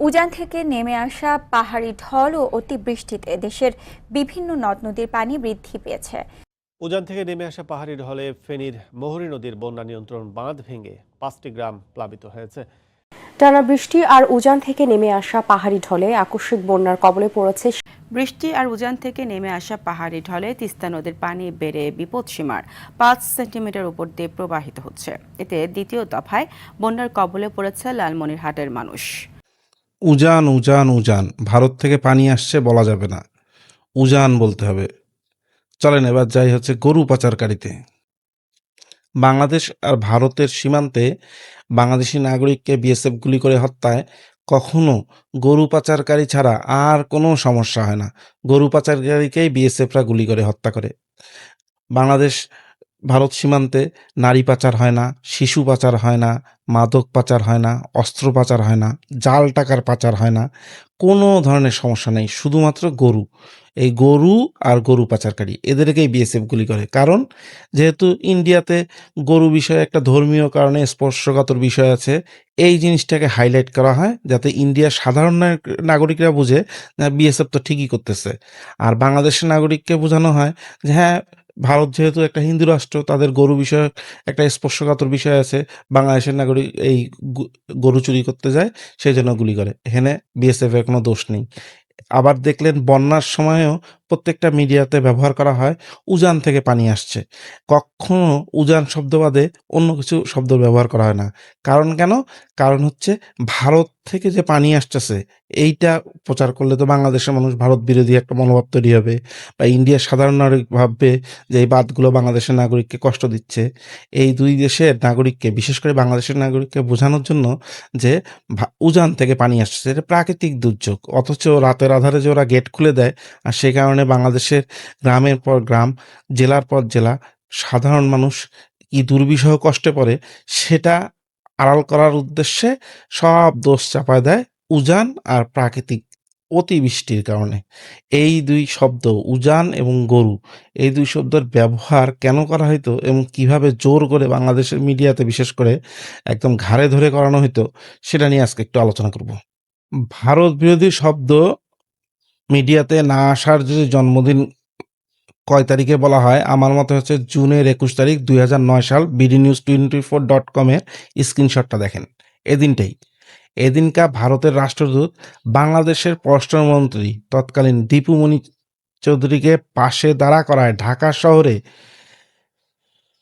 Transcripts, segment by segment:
উজান থেকে নেমে আসা পাহাড়ি ঢল ও অতিবৃষ্টিতে দেশের বিভিন্ন নদ নদীর পানি বৃদ্ধি পেয়েছে। উজান থেকে নেমে আসা পাহাড়ি ঢলে ফেনীর মহুরী নদীর বন্যা নিয়ন্ত্রণ বাঁধ ভেঙে 5টি গ্রাম প্লাবিত হয়েছে। টানা বৃষ্টি আর উজান থেকে নেমে আসা পাহাড়ি ঢলে আকস্মিক বন্যার কবলে পড়েছে। বৃষ্টি আর উজান থেকে নেমে আসা পাহাড়ি ঢলে তিস্তা নদীর পানি বেড়ে বিপদসীমার 5 সেন্টিমিটার উপর দিয়ে প্রবাহিত হচ্ছে। এতে দ্বিতীয় দফায় বন্যার কবলে পড়েছে লালমনিরহাটের মানুষ। উজান উজান উজান, ভারত থেকে পানি আসছে বলা যাবে না, উজান বলতে হবে। চলেন এবার যাই হচ্ছে গরু পাচারকারীতে। বাংলাদেশ আর ভারতের সীমান্তে বাংলাদেশি নাগরিককে বিএসএফ গুলি করে হত্যায় কখনো গরু পাচারকারী ছাড়া আর কোনো সমস্যা হয় না। গরু পাচারকারীকেই বিএসএফরা গুলি করে হত্যা করে। বাংলাদেশ ভারত সীমান্তে নারী পাচার হয় না, শিশু পাচার হয় না, মাদক পাচার হয় না, অস্ত্র পাচার হয় না, জাল টাকার পাচার হয় না, কোনো ধরনের সমস্যা নেই। শুধুমাত্র গরু, এই গরু আর গরু পাচারকারী এদেরকেই বিএসএফ গুলি করে। কারণ যেহেতু ইন্ডিয়াতে গরু বিষয়ে একটা ধর্মীয় কারণে স্পর্শকাতর বিষয় আছে, এই জিনিসটাকে হাইলাইট করা হয় যাতে ইন্ডিয়ার সাধারণ নাগরিকরা বুঝে বিএসএফ তো ঠিকই করতেছে। আর বাংলাদেশের নাগরিককে বোঝানো হয় যে হ্যাঁ, ভারত যেহেতু একটা হিন্দু রাষ্ট্র, তাদের গরু বিষয়ক একটা স্পর্শকাতর বিষয় আছে, বাংলাদেশের নাগরিক এই গরু চুরি করতে যায়, সেই জন্য গুলি করে। এখানে বিএসএফ এর কোনো দোষ নেই। আবার দেখলেন বন্যার সময়ও প্রত্যেকটা মিডিয়াতে ব্যবহার করা হয় উজান থেকে পানি আসছে। কখনো উজান শব্দ বাদে অন্য কিছু শব্দ ব্যবহার করা হয় না। কারণ কেন? কারণ হচ্ছে ভারত থেকে যে পানি আসতেছে এইটা প্রচার করলে তো বাংলাদেশের মানুষ ভারত বিরোধী একটা মনোভাব তৈরি হবে, বা ইন্ডিয়ার সাধারণ নাগরিক ভাববে যে এই বাঁধগুলো বাংলাদেশের নাগরিককে কষ্ট দিচ্ছে। এই দুই দেশের নাগরিককে, বিশেষ করে বাংলাদেশের নাগরিককে বোঝানোর জন্য যে উজান থেকে পানি আসছে, এটা প্রাকৃতিক দুর্যোগ, অথচ রাতের আধারে যে ওরা গেট খুলে দেয়, আর সেই কারণে বাংলাদেশের গ্রামের পর গ্রাম, জেলার পর জেলা সাধারণ মানুষ কি দুর্বিষহ কষ্টে পড়ে, সেটা আড়াল করার উদ্দেশ্যে সব দোষ চাপায় দেয় উজান আর প্রাকৃতিক অতিবৃষ্টির কারণে। এই দুই শব্দ, উজান এবং গরু, এই দুই শব্দের ব্যবহার কেন করা হইতো এবং কিভাবে জোর করে বাংলাদেশের মিডিয়াতে বিশেষ করে একদম ঘাড়ে ধরে করানো হইতো, সেটা নিয়ে আজকে একটু আলোচনা করব। ভারত বিরোধী শব্দ মিডিয়াতে না আসার যে জন্মদিন কয় তারিখে বলা হয়, আমার মতে হচ্ছে জুনের 21 তারিখ 2009 সাল। BDNews24.com-এর স্ক্রিনশটটা দেখেন, এদিনটাই। এদিনকার ভারতের রাষ্ট্রদূত বাংলাদেশের পররাষ্ট্রমন্ত্রী তৎকালীন দীপুমণি চৌধুরীকে পাশে দাঁড়া করায় ঢাকা শহরে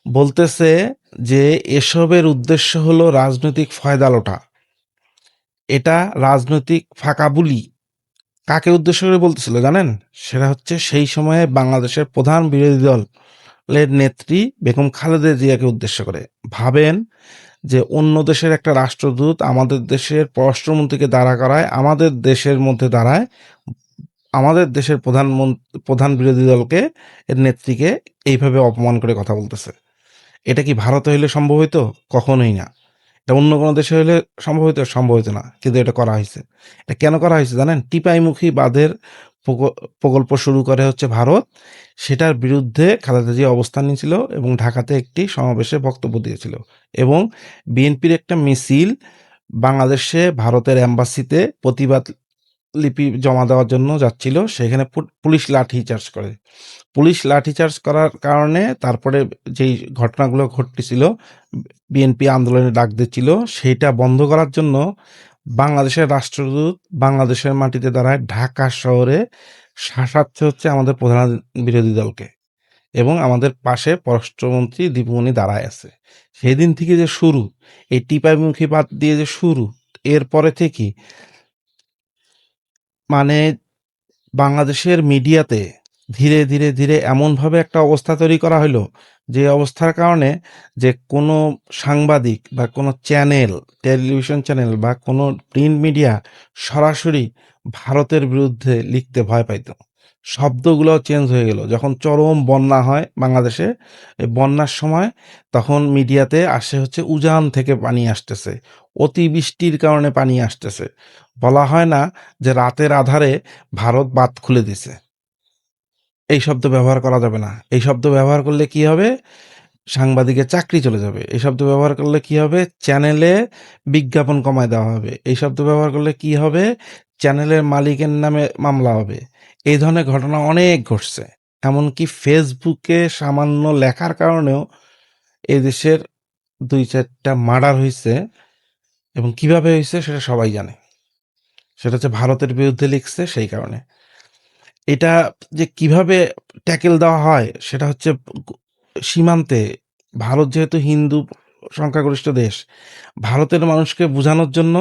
বলতেছে যে এসবের উদ্দেশ্য হলো রাজনৈতিক ফয়দা লোটা, এটা রাজনৈতিক ফাঁকা বুলি। কাকে উদ্দেশ্য করে বলতেছিল জানেন? সেটা হচ্ছে সেই সময়ে বাংলাদেশের প্রধান বিরোধী দলের নেত্রী বেগম খালেদা জিয়াকে উদ্দেশ্য করে। ভাবেন যে অন্য দেশের একটা রাষ্ট্রদূত আমাদের দেশের পররাষ্ট্রমন্ত্রীকে দাঁড়া করায়, আমাদের দেশের মধ্যে দাঁড়ায় আমাদের দেশের প্রধান বিরোধী দলকে, এর নেত্রীকে এইভাবে অপমান করে কথা বলতেছে। এটা কি ভারতে হইলে সম্ভব হইতো? কখনোই না। এটা অন্য কোনো দেশে হলে সম্ভব হইতো? সম্ভব হইতো না। কিন্তু এটা করা হয়েছে। এটা কেন করা হয়েছে জানেন? টিপাইমুখী বাঁধের প্রকল্প শুরু করে হচ্ছে ভারত, সেটার বিরুদ্ধে খালেদা জিয়া অবস্থান নিয়েছিল এবং ঢাকাতে একটি সমাবেশে বক্তব্য দিয়েছিল, এবং বিএনপির একটা মিছিল বাংলাদেশে ভারতের এম্বাসিতে প্রতিবাদ লিপি জমা দেওয়ার জন্য যাচ্ছিল, সেখানে পুলিশ লাঠিচার্জ করে। পুলিশ লাঠিচার্জ করার কারণে তারপরে যেই ঘটনাগুলো ঘটতেছিল, বিএনপি আন্দোলনে ডাক দিচ্ছিল, সেইটা বন্ধ করার জন্য বাংলাদেশের রাষ্ট্রদূত বাংলাদেশের মাটিতে দাঁড়ায় ঢাকা শহরে শাসাচ্ছে হচ্ছে আমাদের প্রধান বিরোধী দলকে, এবং আমাদের পাশে পররাষ্ট্রমন্ত্রী দীপুমণি দাঁড়ায় আছে। সেদিন থেকে যে শুরু, এই টিপাইমুখী বাদ দিয়ে যে শুরু, এরপরে থেকে মানে বাংলাদেশের মিডিয়াতে ধীরে ধীরে ধীরে এমনভাবে একটা অবস্থা তৈরি করা হলো, যে অবস্থার কারণে যে কোনো সাংবাদিক বা কোনো চ্যানেল, টেলিভিশন চ্যানেল বা কোনো প্রিন্ট মিডিয়া সরাসরি ভারতের বিরুদ্ধে লিখতে ভয় পাইত। শব্দগুলো চেঞ্জ হয়ে গেল। যখন চরম বন্যা হয় বাংলাদেশে, এই বন্যার সময় তখন মিডিয়াতে আসে হচ্ছে উজান থেকে পানি আসতেছে, অতিবৃষ্টির কারণে পানি আসতেছে। বলা হয় না যে রাতের আধারে ভারত বাঁধ খুলে দিছে। এই শব্দ ব্যবহার করা যাবে না। এই শব্দ ব্যবহার করলে কি হবে? সাংবাদিকের চাকরি চলে যাবে। এই শব্দ ব্যবহার করলে কি হবে? চ্যানেলে বিজ্ঞাপন কমায় দেওয়া হবে। এই শব্দ ব্যবহার করলে কি হবে? চ্যানেলের মালিকের নামে মামলা হবে। এই ধরনের ঘটনা অনেক ঘটছে। এমনকি ফেসবুকে সামান্য লেখার কারণেও এই দেশের ২-৪টা মার্ডার হইছে এবং কিভাবে হইছে সেটা সবাই জানে। সেটা হচ্ছে ভারতের বিরুদ্ধে লিখছে সেই কারণে। এটা যে কিভাবে ট্যাকেল দেওয়া হয় সেটা হচ্ছে সীমান্তে ভারত যেহেতু হিন্দু সংখ্যাগরিষ্ঠ দেশ, ভারতের মানুষকে বোঝানোর জন্য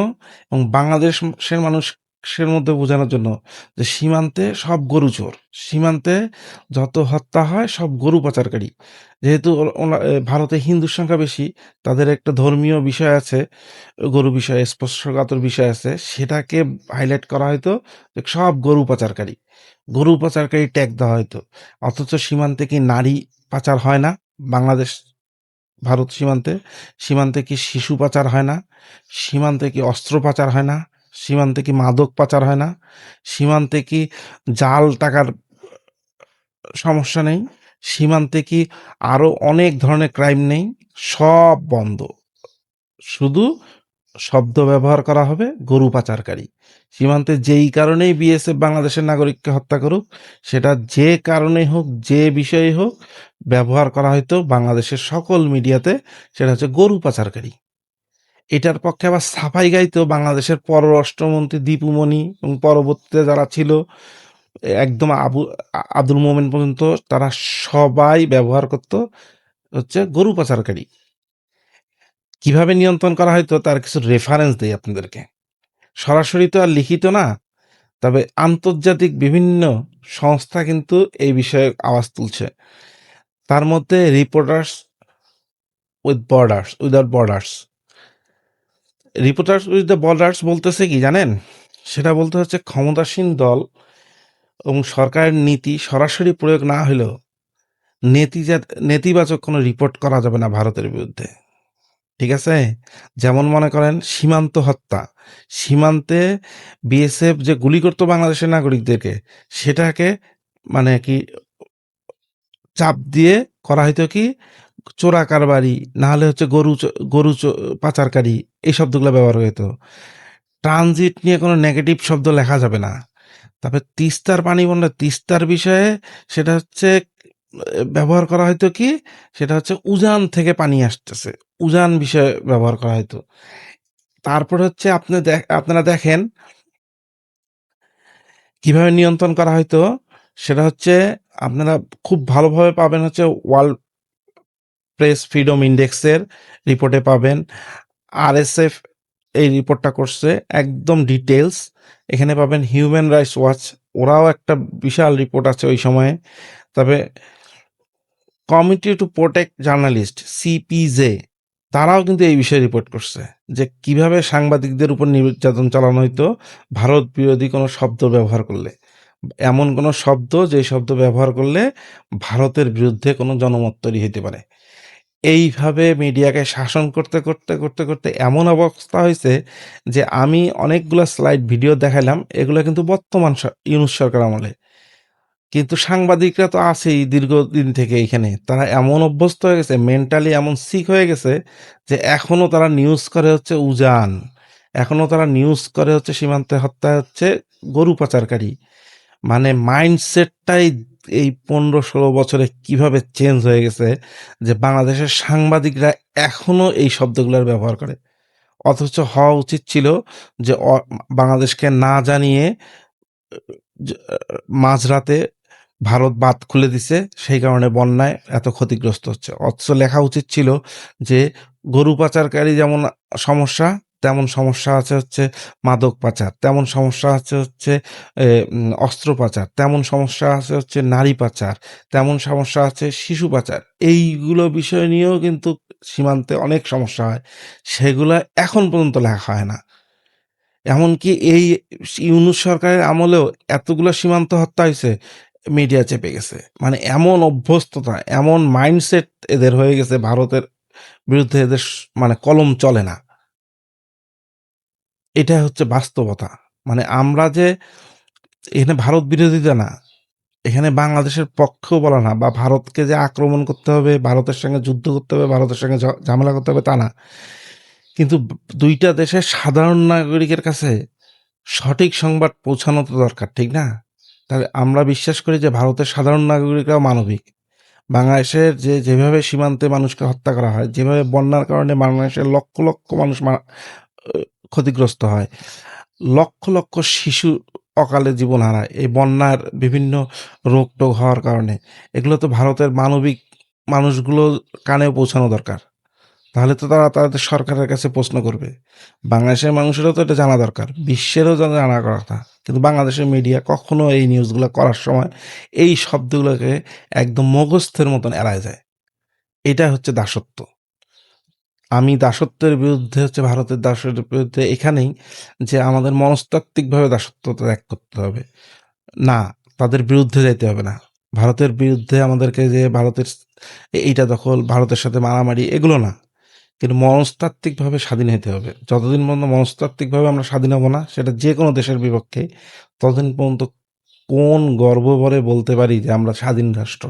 এবং বাংলাদেশের মানুষের মধ্যে বোঝানোর জন্য যে সীমান্তে সব গরু চোর। সীমান্তে যত হত্যা হয় সব গরু পাচারকারী। যেহেতু ভারতে হিন্দুর সংখ্যা বেশি, তাদের একটা ধর্মীয় বিষয় আছে, গরু বিষয়ে স্পর্শকাতর বিষয় আছে, সেটাকে হাইলাইট করা হয়তো যে সব গরু পাচারকারী। গরু পাচারকারী ট্যাগ দেওয়া হয়তো। অথচ সীমান্তে কি নারী পাচার হয় না? বাংলাদেশ ভারত সীমান্তে? সীমান্তে কি শিশু পাচার হয় না? সীমান্তে কি অস্ত্র পাচার হয় না? সীমান্তে কি মাদক পাচার হয় না? সীমান্তে কি জাল টাকার সমস্যা নেই? সীমান্তে কি আরো অনেক ধরনের ক্রাইম নেই? সব বন্ধ। শুধু শব্দ ব্যবহার করা হবে গরু পাচারকারী। সীমান্তে যেই কারণেই বিএসএফ বাংলাদেশের নাগরিককে হত্যা করুক, সেটা যে কারণেই হোক, যে বিষয়ে হোক, ব্যবহার করা হয়তো বাংলাদেশের সকল মিডিয়াতে, সেটা হচ্ছে গরু পাচারকারী। এটার পক্ষে আবার সাফাই গাইতো বাংলাদেশের পররাষ্ট্রমন্ত্রী দীপু মনি এবং পরবর্তীতে যারা ছিল একদম আব্দুল মোমেন পর্যন্ত, তারা সবাই ব্যবহার করত হচ্ছে গরু পাচারকারী। কিভাবে নিয়ন্ত্রণ করা হয়তো তার কিছু রেফারেন্স দেই আপনাদেরকে। সরাসরি তো আর লিখিত না, তবে আন্তর্জাতিক বিভিন্ন সংস্থা কিন্তু এই বিষয়ে আওয়াজ তুলছে। তার মধ্যে reporters without borders. Reporters with the borders বলতেছে কি জানেন? সেটা বলতে হচ্ছে ক্ষমতাসীন দল এবং সরকারের নীতি সরাসরি প্রয়োগ না হলেও নেতিবাচক কোনো রিপোর্ট করা যাবে না ভারতের বিরুদ্ধে। ঠিক আছে? যেমন মনে করেন সীমান্ত হত্যা। সীমান্তে বিএসএফ যে গুলি করতো বাংলাদেশের নাগরিকদেরকে, সেটাকে মানে কি চাপ দিয়ে করা হয়তো কি চোরা কারবারি, না হলে হচ্ছে গরু পাচারকারী, এই শব্দগুলো ব্যবহার হতো। ট্রানজিট নিয়ে কোনো নেগেটিভ শব্দ লেখা যাবে না। তারপরে তিস্তার পানি বন্যা, তিস্তার বিষয়ে সেটা হচ্ছে ব্যবহার করা হয়তো কি, সেটা হচ্ছে উজান থেকে পানি আসতেছে, উজান বিষয়ে ব্যবহার করা হয়তো। তারপরে হচ্ছে আপনারা দেখেন কিভাবে নিয়ন্ত্রণ করা হয়তো, সেটা হচ্ছে আপনারা খুব ভালোভাবে পাবেন হচ্ছে ওয়ার্ল্ড প্রেস ফ্রিডম ইন্ডেক্সের রিপোর্টে পাবেন। আরএসএফ এই রিপোর্টটা করছে একদম ডিটেলস। এখানে পাবেন হিউম্যান রাইটস ওয়াচ, ওরাও একটা বিশাল রিপোর্ট আছে ওই সময়ে। তবে committee to protect journalist CPJ, তারাও কিন্তু এই বিষয়ে রিপোর্ট করছে যে কিভাবে সাংবাদিকদের উপর নির্যাতন চালানো হইতো ভারত বিরোধী কোনো শব্দ ব্যবহার করলে। এমন কোনো শব্দ যে শব্দ ব্যবহার করলে ভারতের বিরুদ্ধে কোনো জনমত তৈরি হইতে পারে। এইভাবে মিডিয়াকে শাসন করতে করতে করতে করতে এমন অবস্থা হয়েছে যে আমি অনেকগুলো স্লাইড ভিডিও দেখাইলাম, এগুলো কিন্তু বর্তমান ইউনূস সরকার আমলে। কিন্তু সাংবাদিকরা তো আছেই দীর্ঘদিন থেকে এইখানে, তারা এমন অভ্যস্ত হয়ে গেছে, মেন্টালি এমন সিক হয়ে গেছে যে এখনো তারা নিউজ করে হচ্ছে উজান, এখনো তারা নিউজ করে হচ্ছে সীমান্তে হত্যা হচ্ছে গরু পাচারকারী। মানে মাইন্ডসেটটাই এই ১৫-১৬ বছরে কিভাবে চেঞ্জ হয়ে গেছে যে বাংলাদেশের সাংবাদিকরা এখনো এই শব্দগুলোর ব্যবহার করে। অথচ হওয়া উচিত ছিল যে বাংলাদেশকে না জানিয়ে মাঝরাতে ভারত বাঁধ খুলে দিছে, সেই কারণে বন্যায় এত ক্ষতিগ্রস্ত হচ্ছে। অথচ লেখা উচিত ছিল যে গরু পাচারকারী যেমন সমস্যা, তেমন সমস্যা আছে হচ্ছে মাদক পাচার, তেমন সমস্যা আছে হচ্ছে অস্ত্র পাচার, তেমন সমস্যা আছে হচ্ছে নারী পাচার, তেমন সমস্যা আছে শিশু পাচার। এইগুলো বিষয় নিয়েও কিন্তু সীমান্তে অনেক সমস্যা হয়, সেগুলো এখন পর্যন্ত লেখা হয় না। এমনকি এই ইউনূস সরকারের আমলেও এতগুলো সীমান্ত হত্যা হয়েছে, মিডিয়া চেপে গেছে। মানে এমন অভ্যস্ততা, এমন মাইন্ডসেট এদের হয়ে গেছে, ভারতের বিরুদ্ধে এদের মানে কলম চলে না। এটা হচ্ছে বাস্তবতা। মানে আমরা যে এখানে ভারত বিরোধিতা না, এখানে বাংলাদেশের পক্ষেও বলা না, বা ভারতকে যে আক্রমণ করতে হবে, ভারতের সঙ্গে যুদ্ধ করতে হবে, ভারতের সঙ্গে ঝামেলা করতে হবে তা না। কিন্তু দুইটা দেশের সাধারণ নাগরিকের কাছে সঠিক সংবাদ পৌঁছানো তো দরকার, ঠিক না? তাহলে আমরা বিশ্বাস করি যে ভারতের সাধারণ নাগরিকরাও মানবিক। বাংলাদেশের যেভাবে সীমান্তে মানুষকে হত্যা করা হয়, যেভাবে বন্যার কারণে বাংলাদেশের লক্ষ লক্ষ মানুষ ক্ষতিগ্রস্ত হয়, লক্ষ লক্ষ শিশু অকালে জীবন হারায় এই বন্যার বিভিন্ন রোগ টোগ হওয়ার কারণে, এগুলো তো ভারতের মানবিক মানুষগুলো কানেও পৌঁছানো দরকার। তাহলে তো তারা তাদের সরকারের কাছে প্রশ্ন করবে। বাংলাদেশের মানুষেরও তো এটা জানা দরকার, বিশ্বেরও জানা কথা। কিন্তু বাংলাদেশের মিডিয়া কখনো এই নিউজগুলো করার সময় এই শব্দগুলোকে একদম মগস্থের মতন এড়ায় যায়। এটা হচ্ছে দাসত্ব। আমি দাসত্বের বিরুদ্ধে, হচ্ছে ভারতের দাসত্বের বিরুদ্ধে এখানেই, যে আমাদের মনস্তাত্ত্বিকভাবে দাসত্ব ত্যাগ করতে হবে। না, তাদের বিরুদ্ধে যাইতে হবে না। ভারতের বিরুদ্ধে আমাদেরকে যে ভারতের এইটা দখল, ভারতের সাথে মারামারি, এগুলো না। কিন্তু মনস্তাত্ত্বিকভাবে স্বাধীন হতে হবে। যতদিন পর্যন্ত মনস্তাত্ত্বিকভাবে আমরা স্বাধীন হব না, সেটা যে কোনো দেশের বিপক্ষে, ততদিন পর্যন্ত কোন গর্ব ভরে বলতে পারি যে আমরা স্বাধীন রাষ্ট্র?